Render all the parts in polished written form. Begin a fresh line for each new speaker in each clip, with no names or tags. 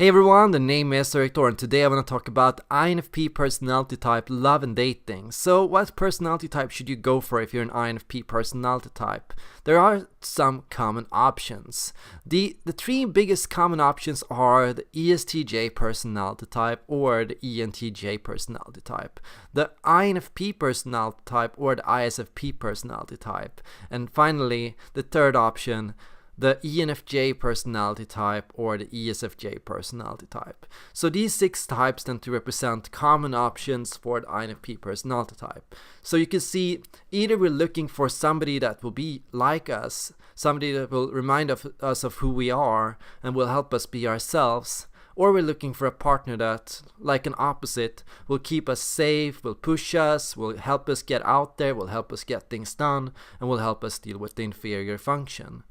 Hey everyone, the name is Victor and today I want to talk about INFP personality type, love and dating. So what personality type should you go for if you're an INFP personality type? There are some common options. The three biggest common options are the ESTJ personality type or the ENTJ personality type, the INFP personality type or the ISFP personality type, and finally the third option, the ENFJ personality type or the ESFJ personality type. So these 6 types tend to represent common options for the INFP personality type. So you can see either we're looking for somebody that will be like us, somebody that will remind us of who we are and will help us be ourselves, or we're looking for a partner that, like an opposite, will keep us safe, will push us, will help us get out there, will help us get things done, and will help us deal with the inferior function.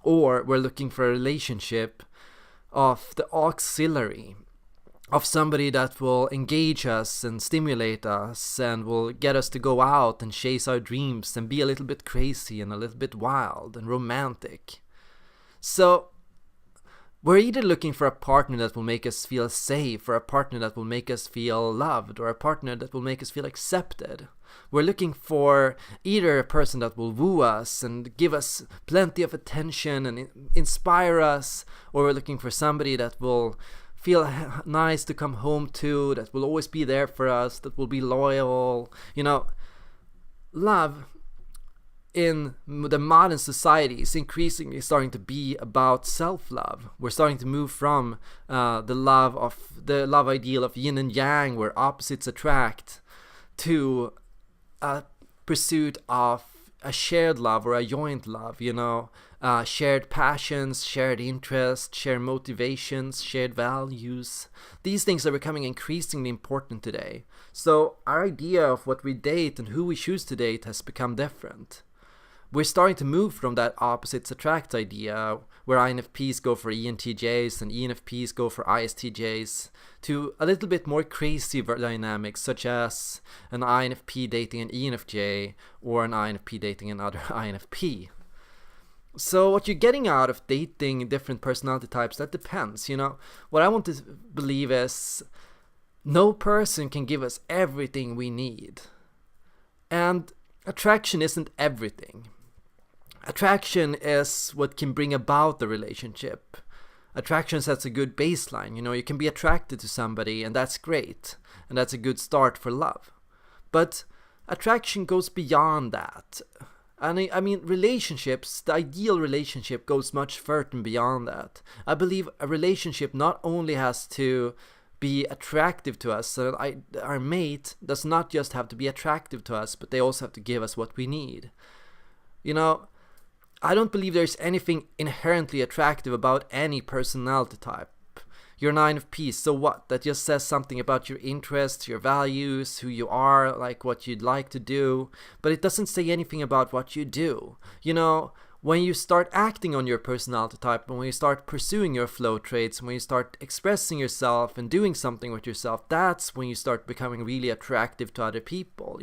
Or we're looking for a relationship of the auxiliary, of somebody that will engage us and stimulate us and will get us to go out and chase our dreams and be a little bit crazy and a little bit wild and romantic. So we're either looking for a partner that will make us feel safe, or a partner that will make us feel loved, or a partner that will make us feel accepted. We're looking for either a person that will woo us and give us plenty of attention and inspire us, or we're looking for somebody that will feel nice to come home to, that will always be there for us, that will be loyal. Love in the modern society is increasingly starting to be about self-love. We're starting to move from the love ideal of yin and yang, where opposites attract, to a pursuit of a shared love or a joint love, shared passions, shared interests, shared motivations, shared values. These things are becoming increasingly important today. So our idea of what we date and who we choose to date has become different. We're starting to move from that opposites attract idea, where INFPs go for ENTJs and ENFPs go for ISTJs, to a little bit more crazy dynamics, such as an INFP dating an ENFJ or an INFP dating another INFP. So what you're getting out of dating different personality types, that depends. What I want to believe is no person can give us everything we need. And attraction isn't everything. Attraction is what can bring about the relationship. Attraction sets a good baseline. You can be attracted to somebody, and that's great. And that's a good start for love. But attraction goes beyond that. And I mean, relationships, the ideal relationship goes much further beyond that. I believe a relationship not only has to be attractive to us, so our mate does not just have to be attractive to us, but they also have to give us what we need. I don't believe there's anything inherently attractive about any personality type. You're an INFP, so what? That just says something about your interests, your values, who you are, like what you'd like to do, but it doesn't say anything about what you do. When you start acting on your personality type, and when you start pursuing your flow traits, when you start expressing yourself and doing something with yourself, that's when you start becoming really attractive to other people.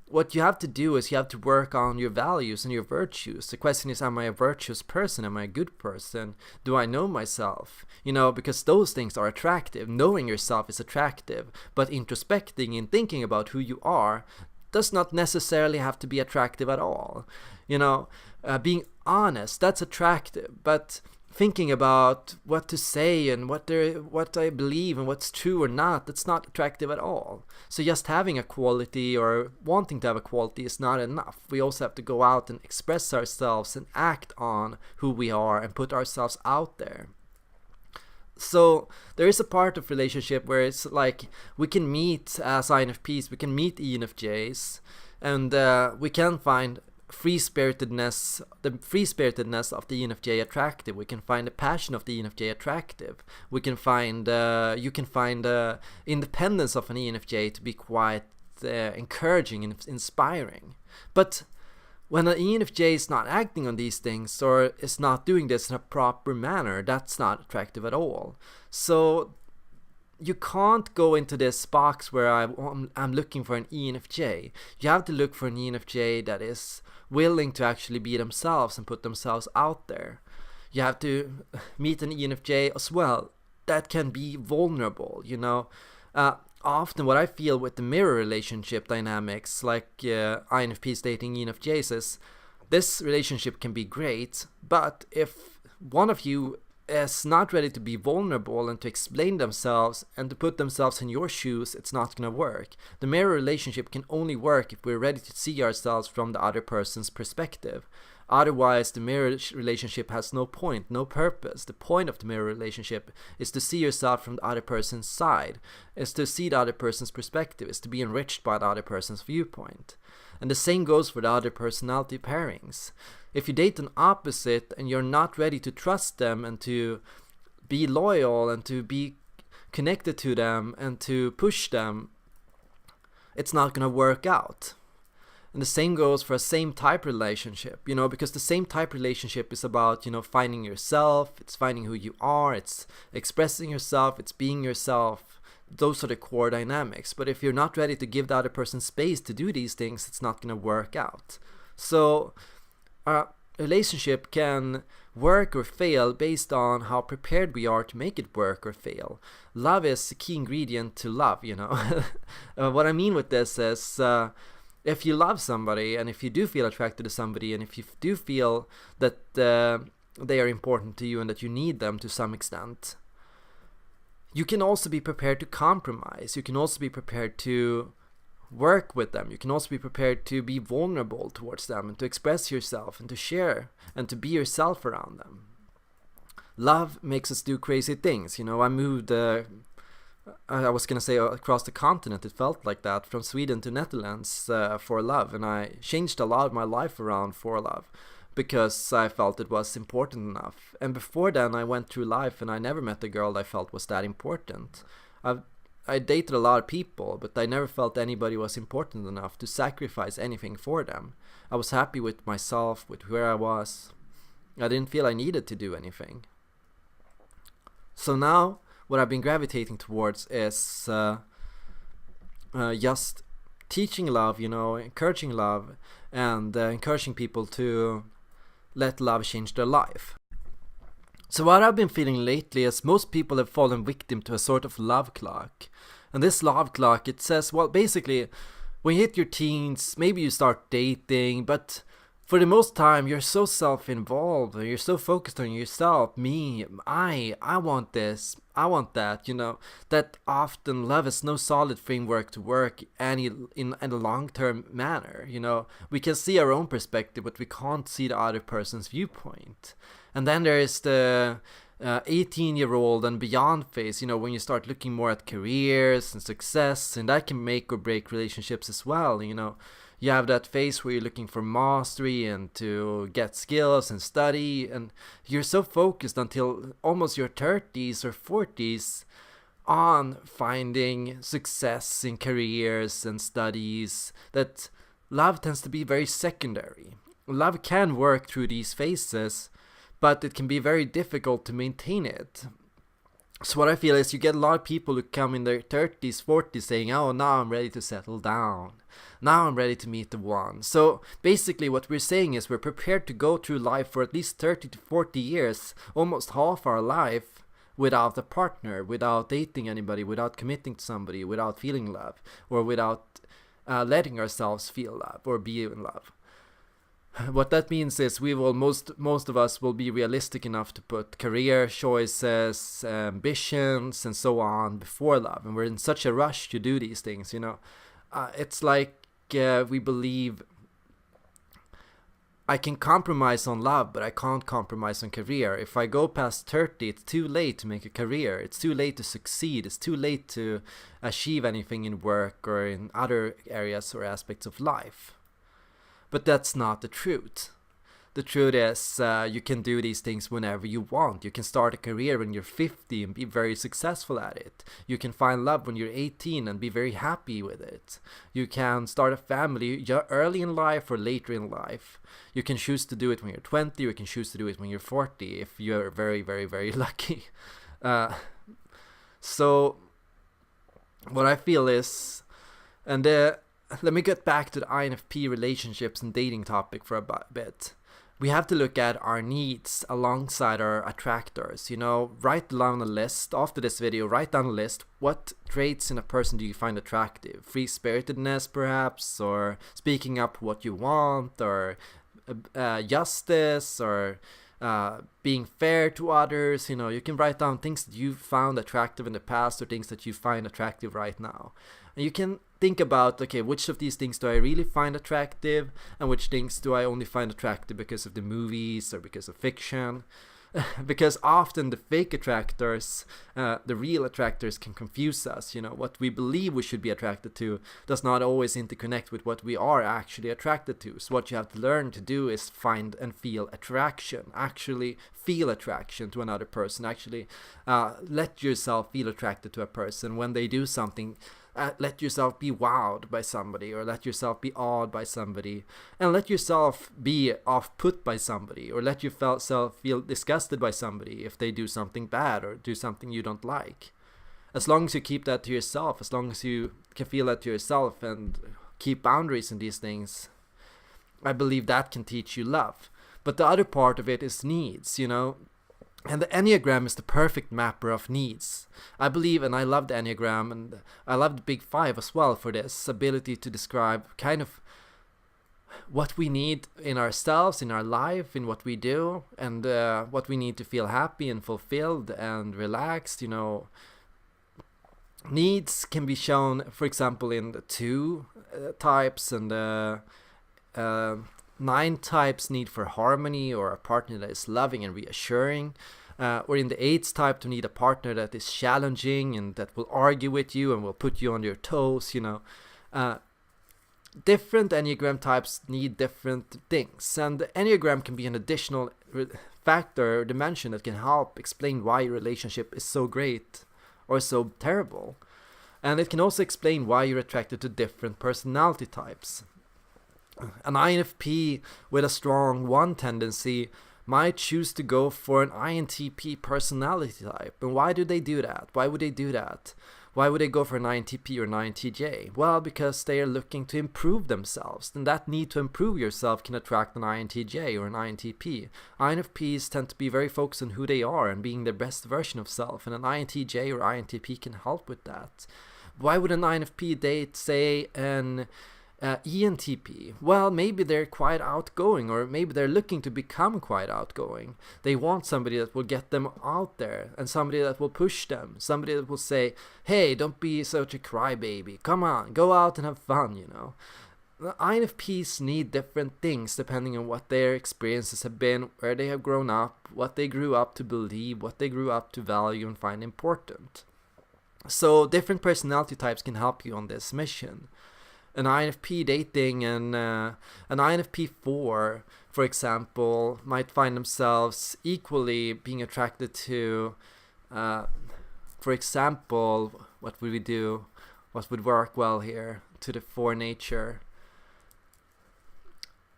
What you have to do is you have to work on your values and your virtues. The question is, am I a virtuous person? Am I a good person? Do I know myself? Because those things are attractive. Knowing yourself is attractive, but introspecting and thinking about who you are does not necessarily have to be attractive at all. Being honest, that's attractive, but thinking about what to say and what I believe and what's true or not, that's not attractive at all. So just having a quality or wanting to have a quality is not enough. We also have to go out and express ourselves and act on who we are and put ourselves out there. So there is a part of relationship where it's like we can meet as INFPs, we can meet ENFJs, and we can find the free spiritedness of the ENFJ attractive. We can find the passion of the ENFJ attractive. You can find independence of an ENFJ to be quite encouraging and inspiring. But when an ENFJ is not acting on these things or is not doing this in a proper manner, that's not attractive at all. So you can't go into this box where I'm looking for an ENFJ. You have to look for an ENFJ that is willing to actually be themselves and put themselves out there. You have to meet an ENFJ as well that can be vulnerable, you know. Often what I feel with the mirror relationship dynamics, like INFPs dating ENFJs, is this relationship can be great, but if one of you is not ready to be vulnerable and to explain themselves and to put themselves in your shoes, it's not going to work. The mirror relationship can only work if we're ready to see ourselves from the other person's perspective. Otherwise, the mirror relationship has no point, no purpose. The point of the mirror relationship is to see yourself from the other person's side, is to see the other person's perspective, is to be enriched by the other person's viewpoint. And the same goes for the other personality pairings. If you date an opposite and you're not ready to trust them and to be loyal and to be connected to them and to push them, it's not going to work out. And the same goes for a same type relationship, you know, because the same type relationship is about, you know, finding yourself, it's finding who you are, it's expressing yourself, it's being yourself. Those are the core dynamics. But if you're not ready to give the other person space to do these things, it's not going to work out. So a relationship can work or fail based on how prepared we are to make it work or fail. Love is the key ingredient to love, you know. What I mean with this is, if you love somebody and if you do feel attracted to somebody and if you do feel that they are important to you and that you need them to some extent, you can also be prepared to compromise. You can also be prepared to work with them. You can also be prepared to be vulnerable towards them and to express yourself and to share and to be yourself around them. Love makes us do crazy things. You know, I moved I was going to say across the continent, it felt like that, from Sweden to Netherlands for love. And I changed a lot of my life around for love because I felt it was important enough. And before then, I went through life and I never met a girl I felt was that important. I dated a lot of people, but I never felt anybody was important enough to sacrifice anything for them. I was happy with myself, with where I was. I didn't feel I needed to do anything. So now, what I've been gravitating towards is just teaching love, you know, encouraging love, and encouraging people to let love change their life. So what I've been feeling lately is most people have fallen victim to a sort of love clock. And this love clock, it says, well, basically, when you hit your teens, maybe you start dating, but for the most time, you're so self-involved, or you're so focused on yourself, me, I want this, I want that, you know, that often love is no solid framework to work in a long-term manner, you know. We can see our own perspective, but we can't see the other person's viewpoint. And then there is the 18-year-old and beyond phase, you know, when you start looking more at careers and success, and that can make or break relationships as well, you know. You have that phase where you're looking for mastery and to get skills and study, and you're so focused until almost your 30s or 40s on finding success in careers and studies that love tends to be very secondary. Love can work through these phases, but it can be very difficult to maintain it. So what I feel is you get a lot of people who come in their 30s, 40s saying, oh, now I'm ready to settle down. Now I'm ready to meet the one. So basically what we're saying is we're prepared to go through life for at least 30 to 40 years, almost half our life, without a partner, without dating anybody, without committing to somebody, without feeling love, or without letting ourselves feel love or be in love. What that means is we will most of us will be realistic enough to put career choices, ambitions, and so on before love, and we're in such a rush to do these things. You know, it's like we believe I can compromise on love, but I can't compromise on career. If I go past 30, it's too late to make a career. It's too late to succeed. It's too late to achieve anything in work or in other areas or aspects of life. But that's not the truth. The truth is you can do these things whenever you want. You can start a career when you're 50 and be very successful at it. You can find love when you're 18 and be very happy with it. You can start a family early in life or later in life. You can choose to do it when you're 20, or you can choose to do it when you're 40 if you're very, very, very lucky. So what I feel is, and let me get back to the INFP relationships and dating topic for a bit. we have to look at our needs alongside our attractors. Write down a list. After this video, write down a list. What traits in a person do you find attractive? Free-spiritedness, perhaps, or speaking up what you want, or justice, or being fair to others. You can write down things that you found attractive in the past or things that you find attractive right now. And you can think about, okay, which of these things do I really find attractive, and which things do I only find attractive because of the movies or because of fiction. Because often the fake attractors, the real attractors, can confuse us. What we believe we should be attracted to does not always interconnect with what we are actually attracted to. So what you have to learn to do is find and feel attraction. Actually feel attraction to another person. Actually let yourself feel attracted to a person when they do something. Let yourself be wowed by somebody, or let yourself be awed by somebody, and let yourself be off-put by somebody, or let yourself feel disgusted by somebody if they do something bad or do something you don't like. As long as you keep that to yourself, as long as you can feel that to yourself and keep boundaries in these things, I believe that can teach you love. But the other part of it is needs, And the Enneagram is the perfect mapper of needs. I believe, and I love the Enneagram, and I love the Big Five as well for this ability to describe kind of what we need in ourselves, in our life, in what we do, and what we need to feel happy and fulfilled and relaxed. Needs can be shown, for example, in the 2 types, and 9 types need for harmony or a partner that is loving and reassuring, or in the 8 type to need a partner that is challenging and that will argue with you and will put you on your toes. Different Enneagram types need different things, and the Enneagram can be an additional factor or dimension that can help explain why your relationship is so great or so terrible, and it can also explain why you're attracted to different personality types. An INFP with a strong 1 tendency might choose to go for an INTP personality type. And why do they do that? Why would they do that? Why would they go for an INTP or an INTJ? Well, because they are looking to improve themselves. And that need to improve yourself can attract an INTJ or an INTP. INFPs tend to be very focused on who they are and being their best version of self. And an INTJ or INTP can help with that. Why would an INFP date, say, an ENTP? Well, maybe they're quite outgoing, or maybe they're looking to become quite outgoing. They want somebody that will get them out there, and somebody that will push them, somebody that will say, hey, don't be such a crybaby, come on, go out and have fun. The INFPs need different things depending on what their experiences have been, where they have grown up, what they grew up to believe, what they grew up to value and find important. So different personality types can help you on this mission. An INFP dating and an INFP 4, for example, might find themselves equally being attracted to, for example, what would we do? What would work well here? To the 4 nature.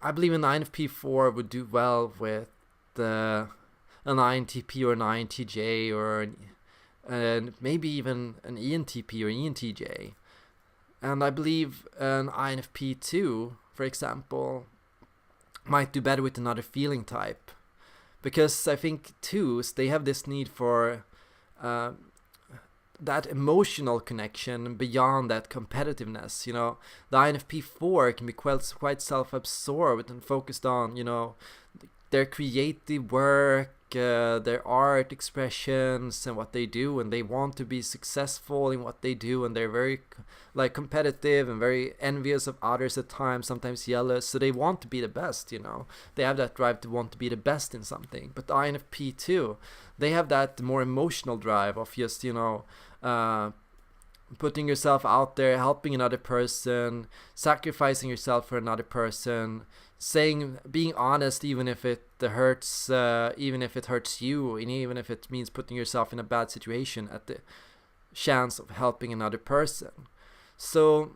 I believe an INFP 4 would do well with an INTP or an INTJ or maybe even an ENTP or ENTJ. And I believe an INFP 2, for example, might do better with another feeling type. Because I think 2s, they have this need for that emotional connection beyond that competitiveness. The INFP 4 can be quite self-absorbed and focused on, their creative work, their art expressions and what they do, and they want to be successful in what they do, and they're very competitive and very envious of others at times, sometimes jealous, so they want to be the best. They have that drive to want to be the best in something. But the INFP too, they have that more emotional drive of just putting yourself out there, helping another person, sacrificing yourself for another person, being honest even if it hurts, even if it hurts you, and even if it means putting yourself in a bad situation at the chance of helping another person. So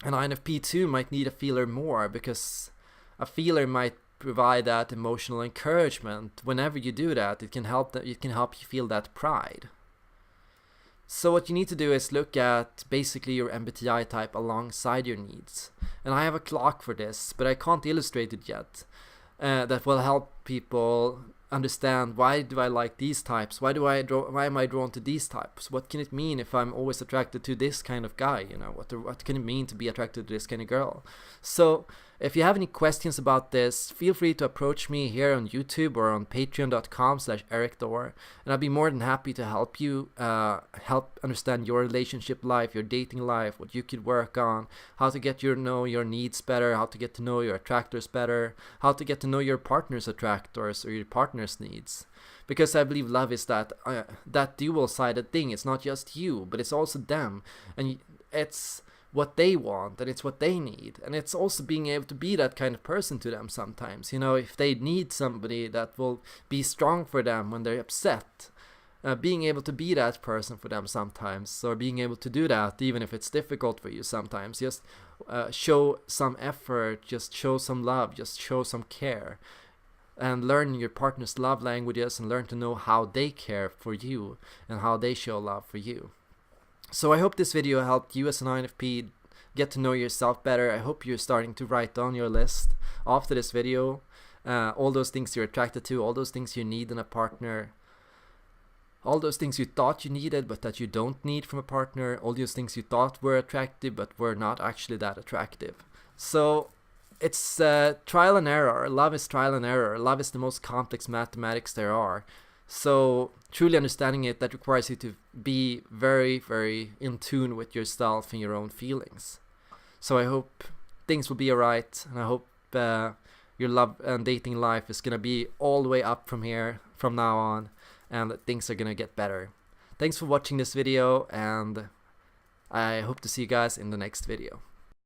an INFP 2 might need a feeler more, because a feeler might provide that emotional encouragement. Whenever you do that, it can help you feel that pride. So what you need to do is look at basically your MBTI type alongside your needs. And I have a clock for this, but I can't illustrate it yet. that will help people understand, why do I like these types? Why am I drawn to these types? What can it mean if I'm always attracted to this kind of guy? You know, what can it mean to be attracted to this kind of girl? So if you have any questions about this, feel free to approach me here on YouTube or on patreon.com/ericdor, and I'll be more than happy to help you help understand your relationship life, your dating life, what you could work on, how to get to know your needs better, how to get to know your attractors better, how to get to know your partner's attractors or your partner's needs. Because I believe love is that dual-sided thing. It's not just you, but it's also them, and it's what they want and it's what they need, and it's also being able to be that kind of person to them sometimes. You know, if they need somebody that will be strong for them when they're upset, being able to be that person for them sometimes, or being able to do that even if it's difficult for you sometimes. Just show some effort, just show some love, just show some care, and learn your partner's love languages and learn to know how they care for you and how they show love for you. So I hope this video helped you as an INFP get to know yourself better. I hope you're starting to write down your list after this video, all those things you're attracted to, all those things you need in a partner, all those things you thought you needed but that you don't need from a partner, all those things you thought were attractive but were not actually that attractive. So it's trial and error. Love is trial and error. Love is the most complex mathematics there are. So truly understanding it, that requires you to be very, very in tune with yourself and your own feelings. So I hope things will be alright, and I hope your love and dating life is gonna be all the way up from here, from now on, and that things are gonna get better. Thanks for watching this video, and I hope to see you guys in the next video.